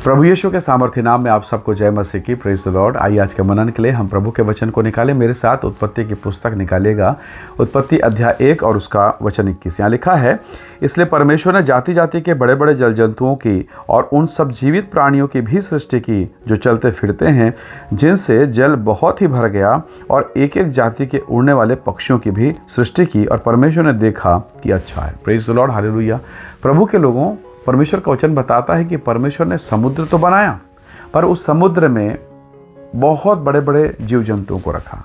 प्रभु यीशु के सामर्थ्य नाम में आप सबको जय मसीह की। Praise the Lord. आइए आज के मनन के लिए हम प्रभु के वचन को निकालें। मेरे साथ उत्पत्ति की पुस्तक निकालिएगा, उत्पत्ति अध्याय 1 और उसका वचन 21। यहाँ लिखा है, इसलिए परमेश्वर ने जाति जाति के बड़े बड़े जल जंतुओं की और उन सब जीवित प्राणियों की भी सृष्टि की जो चलते फिरते हैं, जिनसे जल बहुत ही भर गया, और एक एक जाति के उड़ने वाले पक्षियों की भी सृष्टि की, और परमेश्वर ने देखा कि अच्छा है। Praise the Lord, hallelujah. प्रभु के लोगों, परमेश्वर का वचन बताता है कि परमेश्वर ने समुद्र तो बनाया, पर उस समुद्र में बहुत बड़े बड़े जीव जंतुओं को रखा।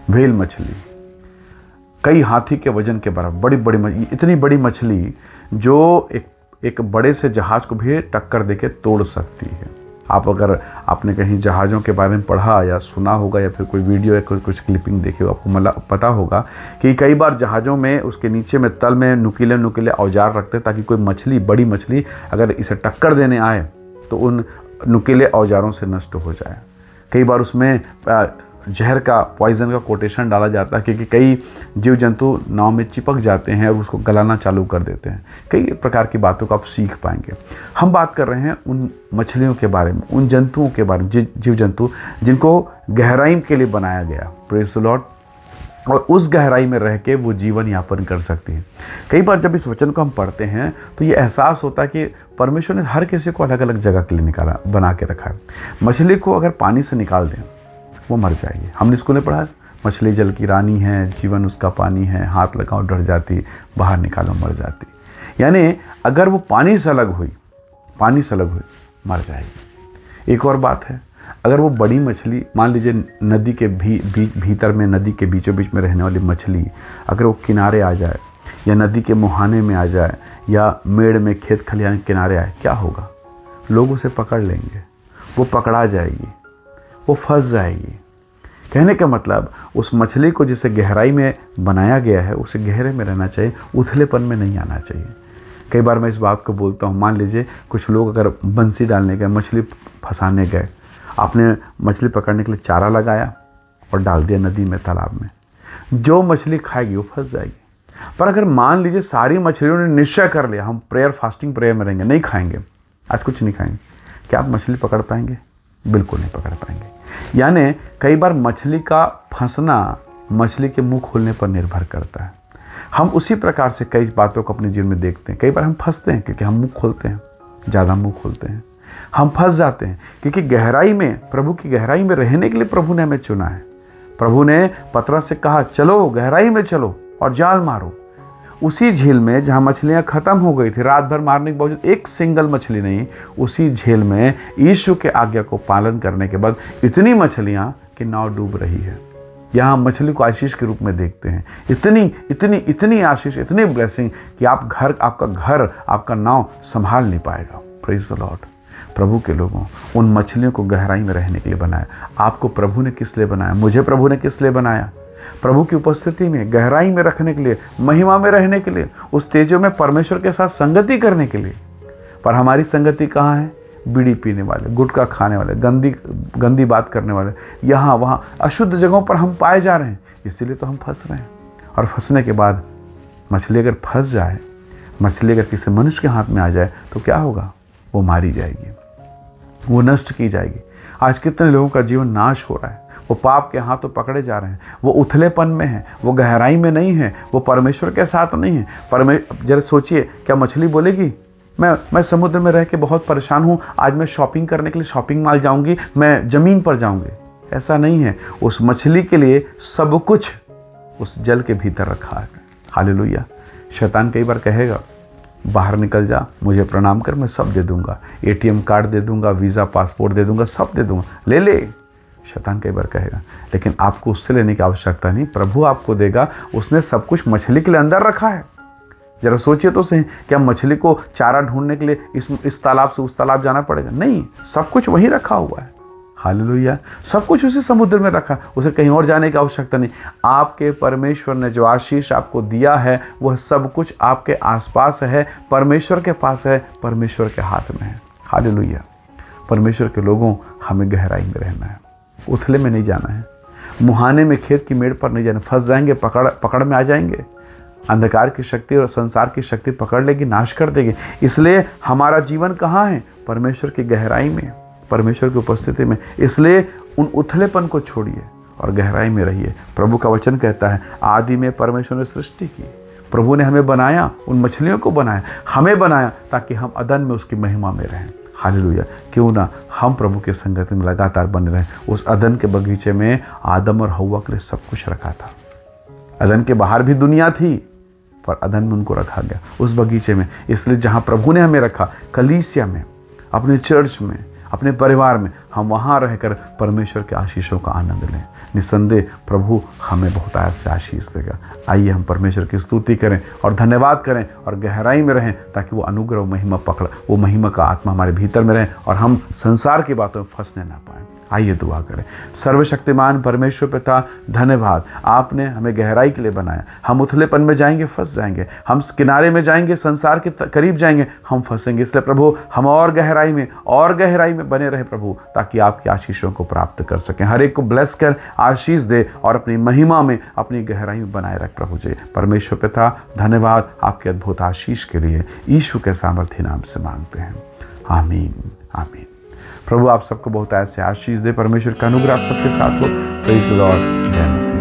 व्हेल मछली, कई हाथी के वजन के बराबर बड़ी बड़ी इतनी बड़ी मछली जो एक बड़े से जहाज को भी टक्कर देके तोड़ सकती है। अगर आपने कहीं जहाज़ों के बारे में पढ़ा या सुना होगा, या फिर कोई वीडियो या कुछ क्लिपिंग देखी हो, आपको मतलब पता होगा कि कई बार जहाज़ों में उसके नीचे में तल में नुकीले नुकीले औजार रखते हैं, ताकि कोई मछली, बड़ी मछली अगर इसे टक्कर देने आए तो उन नुकीले औजारों से नष्ट हो जाए। कई बार उसमें जहर का, पॉइजन का कोटेशन डाला जाता है, क्योंकि कई जीव जंतु नाव में चिपक जाते हैं और उसको गलाना चालू कर देते हैं। कई प्रकार की बातों को आप सीख पाएंगे। हम बात कर रहे हैं उन मछलियों के बारे में, उन जंतुओं के बारे में, जीव जंतु जिनको गहराई के लिए बनाया गया। Praise the Lord. और उस गहराई में रह के वो जीवन यापन कर सकती हैं। कई बार जब इस वचन को हम पढ़ते हैं तो ये एहसास होता है कि परमेश्वर ने हर किसी को अलग अलग जगह के लिए बना के रखा है। मछली को अगर पानी से निकाल दें, वो मर जाएगी। हमने स्कूल में पढ़ा, मछली जल की रानी है, जीवन उसका पानी है, हाथ लगाओ डर जाती, बाहर निकालो मर जाती। यानी अगर वो पानी से अलग हुई, मर जाएगी। एक और बात है, अगर वो बड़ी मछली, मान लीजिए नदी के भीतर में, नदी के बीचों बीच में रहने वाली मछली, अगर वो किनारे आ जाए या नदी के मुहाने में आ जाए या मेड़ में, खेत खलिहान के किनारे आए, क्या होगा? लोग उसे पकड़ लेंगे, वो पकड़ा जाएगी, वो फंस जाएगी। कहने का मतलब, उस मछली को जिसे गहराई में बनाया गया है, उसे गहरे में रहना चाहिए, उथलेपन में नहीं आना चाहिए। कई बार मैं इस बात को बोलता हूँ, मान लीजिए कुछ लोग अगर बंसी डालने गए, मछली फंसाने गए, आपने मछली पकड़ने के लिए चारा लगाया और डाल दिया नदी में, तालाब में, जो मछली खाएगी वो फंस जाएगी। पर अगर मान लीजिए सारी मछलियों ने निश्चय कर लिया, हम फास्टिंग प्रेयर में रहेंगे, नहीं खाएंगे, आज कुछ नहीं खाएंगे, क्या आप मछली पकड़ पाएंगे? बिल्कुल नहीं पकड़ पाएंगे। यानी कई बार मछली का फंसना मछली के मुंह खोलने पर निर्भर करता है। हम उसी प्रकार से कई बातों को अपने जीवन में देखते हैं। कई बार हम फंसते हैं क्योंकि हम मुंह खोलते हैं, ज़्यादा मुंह खोलते हैं, हम फंस जाते हैं। क्योंकि गहराई में, प्रभु की गहराई में रहने के लिए प्रभु ने हमें चुना है। प्रभु ने पतरस से कहा, चलो गहराई में चलो और जाल मारो। उसी झील में जहाँ मछलियाँ ख़त्म हो गई थी, रात भर मारने के बावजूद एक सिंगल मछली नहीं, उसी झील में यीशु के आज्ञा को पालन करने के बाद इतनी मछलियाँ कि नाव डूब रही है। यहाँ मछली को आशीष के रूप में देखते हैं। इतनी आशीष, इतनी ब्लेसिंग कि आपका घर, आपका नाव संभाल नहीं पाएगा। Praise the Lord. प्रभु के लोगों, उन मछलियों को गहराई में रहने के लिए बनाया। आपको प्रभु ने किस लिए बनाया? मुझे प्रभु ने किस लिए बनाया? प्रभु की उपस्थिति में, गहराई में रखने के लिए, महिमा में रहने के लिए, उस तेजो में परमेश्वर के साथ संगति करने के लिए। पर हमारी संगति कहाँ है? बीड़ी पीने वाले, गुटखा खाने वाले, गंदी बात करने वाले, यहाँ वहाँ अशुद्ध जगहों पर हम पाए जा रहे हैं। इसीलिए तो हम फंस रहे हैं। और फंसने के बाद मछली अगर फंस जाए, मछली अगर किसी मनुष्य के हाथ में आ जाए तो क्या होगा? वो मारी जाएगी, वो नष्ट की जाएगी। आज कितने लोगों का जीवन नाश हो रहा है। वो पाप के हाथों पकड़े जा रहे हैं, वो उथलेपन में है, वो गहराई में नहीं है, वो परमेश्वर के साथ नहीं है। जरा सोचिए, क्या मछली बोलेगी, मैं समुद्र में रह के बहुत परेशान हूँ, आज मैं शॉपिंग करने के लिए शॉपिंग मॉल जाऊँगी, मैं ज़मीन पर जाऊँगी? ऐसा नहीं है। उस मछली के लिए सब कुछ उस जल के भीतर रखा है। हालेलुया। शैतान कई बार कहेगा, बाहर निकल जा, मुझे प्रणाम कर, मैं सब दे दूंगा, ATM कार्ड दे दूंगा, वीज़ा पासपोर्ट दे दूंगा, सब दे दूंगा, ले ले। शैतान कई बार कहेगा, लेकिन आपको उससे लेने की आवश्यकता नहीं, प्रभु आपको देगा। उसने सब कुछ मछली के लिए अंदर रखा है। जरा सोचिए तो सही, क्या मछली को चारा ढूंढने के लिए इस तालाब से उस तालाब जाना पड़ेगा? नहीं, सब कुछ वहीं रखा हुआ है। हालेलुया। सब कुछ उसी समुद्र में रखा, उसे कहीं और जाने की आवश्यकता नहीं। आपके परमेश्वर ने जो आशीष आपको दिया है, वह सब कुछ आपके आसपास है, परमेश्वर के पास है, परमेश्वर के हाथ में है। हालेलुया। परमेश्वर के लोगों, हमें गहराई में रहना है, उथले में नहीं जाना है, मुहाने में, खेत की मेड़ पर नहीं जाना। फंस जाएंगे, पकड़ में आ जाएंगे। अंधकार की शक्ति और संसार की शक्ति पकड़ लेगी, नाश कर देगी। इसलिए हमारा जीवन कहाँ है? परमेश्वर की गहराई में, परमेश्वर की उपस्थिति में। इसलिए उन उथलेपन को छोड़िए और गहराई में रहिए। प्रभु का वचन कहता है, आदि में परमेश्वर ने सृष्टि की, प्रभु ने हमें बनाया, उन मछलियों को बनाया, हमें बनाया ताकि हम अदन में उसकी महिमा में रहें। हालेलुया। क्यों ना हम प्रभु के संगति में लगातार बने रहें। उस अदन के बगीचे में आदम और हव्वा के लिए सब कुछ रखा था। अदन के बाहर भी दुनिया थी, पर अदन में उनको रखा गया उस बगीचे में। इसलिए जहाँ प्रभु ने हमें रखा, कलीसिया में, अपने चर्च में, अपने परिवार में, हम वहाँ रहकर परमेश्वर के आशीषों का आनंद लें। निस्संदेह प्रभु हमें बहुत आयत से आशीष देगा। आइए हम परमेश्वर की स्तुति करें और धन्यवाद करें और गहराई में रहें, ताकि वो अनुग्रह, वो महिमा का आत्मा हमारे भीतर में रहे और हम संसार की बातों में फंसने ना पाएं। आइए दुआ करें। सर्वशक्तिमान परमेश्वर पिता, धन्यवाद, आपने हमें गहराई के लिए बनाया। हम उथलेपन में जाएंगे, फंस जाएंगे, हम किनारे में जाएंगे, संसार के करीब जाएंगे, हम फंसेंगे। इसलिए प्रभु हम और गहराई में बने रहे प्रभु, ताकि आपकी आशीषों को प्राप्त कर सकें। हर एक को ब्लेस कर आशीष दे और अपनी महिमा में, अपनी गहराई में बनाए रख प्रभु जी। परमेश्वर पिता, धन्यवाद आपके अद्भुत आशीष के लिए यीशु के सामर्थ्य नाम से मांगते हैं। आमीन, आमीन। प्रभु आप सबको बहुत ऐसे आशीष दे। परमेश्वर का अनुग्रह आप सबके साथ हो। Praise the Lord. जय मसीह।